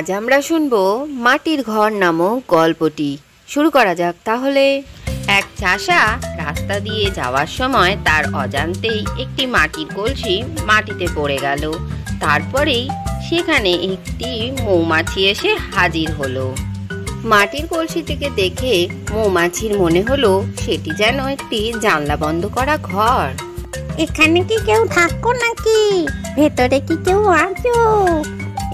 আজ আমরা শুনবো মাটির ঘর নামক গল্পটি। শুরু করা যাক তাহলে। এক চাষা রাস্তা দিয়ে যাওয়ার সময় তার অজান্তেই একটি মাটির কলসি মাটিতে পড়ে গেল। তারপরেই সেখানে একটি মৌমাছি এসে হাজির হলো। মাটির কলসিটিকে দেখে মৌমাছির মনে হলো সেটি যেন একটি জানলা বন্ধ করা ঘর। এখানে কি কেউ থাকো নাকি? ভেতরে কি কেউ আছো?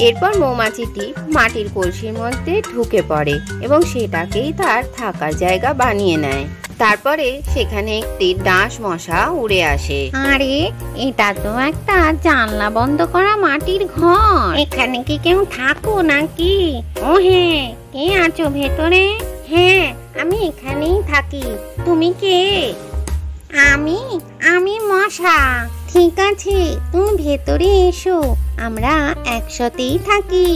এরপর মৌমাছিটি মাটির কলসির মধ্যে ঢুকে পড়ে এবং সেটাকেই তার থাকার জায়গা বানিয়ে নেয়। তারপরে সেখানে একটি ডাঁশ মশা উড়ে আসে। আরে, এটা তো একটা জানলা বন্ধ করা মাটির ঘর। এখানে কি কেউ থাকো নাকি? ও হ্যাঁ, কে আছো ভেতরে? হ্যাঁ, আমি এখানেই থাকি। তুমি কে? আমি আমি মশা। ঠিক আছে, তুমি ভেতরে এসো, আমরা একসাথেই থাকি।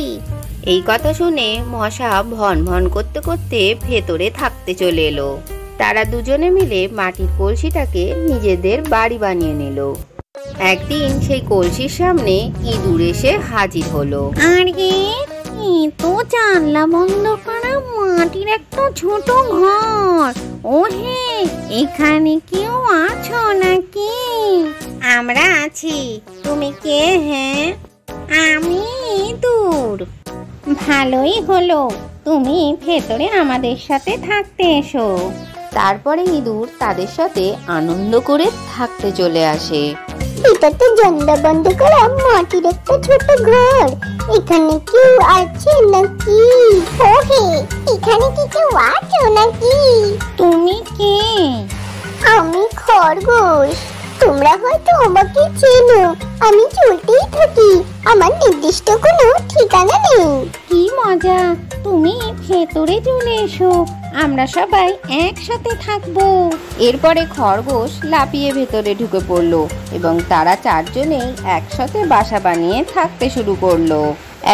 এই কথা শুনে মশা ভন ভন করতে করতে ভেতরে থাকতে চলে এলো। তারা দুজনে মিলে মাটির কলসিটাকে নিজেদের বাড়ি বানিয়ে নিল। একদিন সেই কলসির সামনে ইঁদুর এসে হাজির হলো। আরে, এ তো জানলা বন্ধ করা মাটির একটা ছোট ঘর। ও হ্যাঁ, এখানে কেউ আছো নাকি? আমরা আছি। তুমি কে? হ্যাঁ, আমি ইঁদুর। ভালোই হলো, তুমি ভেতরে আমাদের সাথে থাকতে এসো। তারপরে ইঁদুর তাদের সাথে আনন্দ করে থাকতে চলে আসে। এটা তো জানলা বন্ধ করা মাটির একটা ছোট ঘর। এখানে কেউ আছে নাকি? ও হে, এখানে কি কেউ আছো নাকি? তুমি কে? আমি খরগোশ। তোমরা হয়তো আমাকে চেনো। আমি চলতেই থাকি, আমার নির্দিষ্ট কোনো ঠিকানা নেই। কি মজা, তুমি ভেতরে চলে এসো, আমরা সবাই একসাথে থাকবো। এরপরে খরগোশ লাফিয়ে ভেতরে ঢুকে পড়লো এবং তারা চারজনেই একসাথে বাসা বানিয়ে থাকতে শুরু করলো।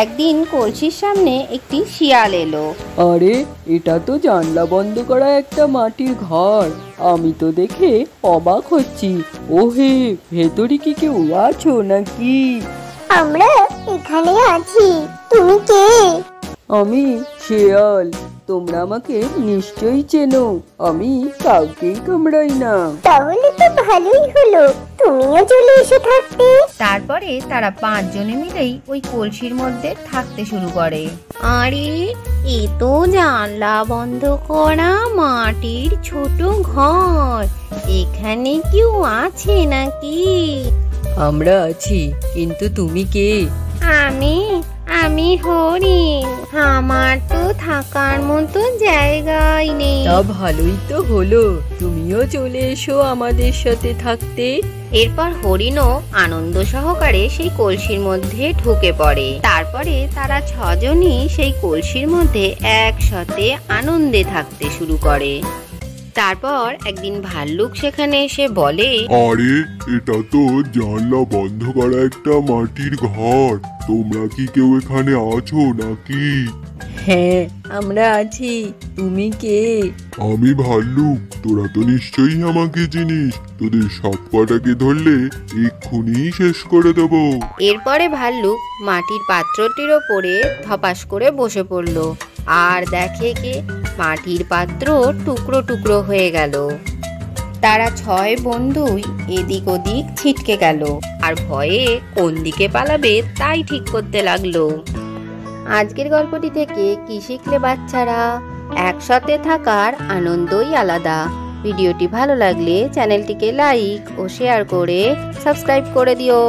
একদিন কলসির সামনে একটি শিয়াল এলো। আরে, এটা তো জানলা বন্ধ করা একটা মাটির ঘর। আমি তো দেখে অবাক হচ্ছি। ওহে, ভেতরে কি কেউ আছো নাকি? আমরা এখানে আছি। তুমি কে? আমি শিয়াল। তোমরা আমাকে নিশ্চয়ই চেনো। আমি কাউকেই কামড়াই না। তাহলে তো ভালোই হলো, তুমিও চলে এসে থাকতে। তারপরে তারা পাঁচজনে মিলেই ওই কলসির মধ্যে থাকতে শুরু করে। আরে, এ তো জানলা বন্ধ করা মাটির ছোট ঘর। এখানে কেউ আছে নাকি? আমরা আছি, কিন্তু তুমি কে? আমি হরিণ। আমার তো থাকার মতো জায়গাই নেই। তা ভালোই তো হলো, তুমিও চলে এসো আমাদের সাথে থাকতে। এরপর হরিণও আনন্দ সহকারে সেই কলসির মধ্যে ঢুকে পড়ে। তারপরে তারা ছজনই সেই কলসির মধ্যে একসাথে আনন্দে থাকতে শুরু করে। তারপর একদিন ভাল্লুক সেখানে এসে বলে, আরে, এটা তো জানলা বন্ধ করা একটা মাটির ঘর। তোমরা কি কেউ এখানে আছো নাকি? হ্যাঁ, আমরা আছি। তুমি কে? আমি ভাল্লুক। তোরা তো নিশ্চয়ই আমাকে চিনিস। তোদের সব কটাকে ধরলে এক্ষুনি শেষ করে দেব। এরপরে ভাল্লুক মাটির পাত্রটির ওপরে ধপাস করে বসে পড়ল আর দেখে কে মাটির পাত্র টুকরো টুকরো হয়ে গেল। তারা ছয় বন্ধুই এদিক ওদিক ছিটকে গেল আর ভয়ে কোন দিকে পালাবে তাই ঠিক করতে লাগলো। আজকের গল্পটি থেকে কি শিখলে বাচ্চারা? একসাথে থাকার আনন্দই আলাদা। ভিডিওটি ভালো লাগলে চ্যানেলটিকে লাইক ও শেয়ার করে সাবস্ক্রাইব করে দিও।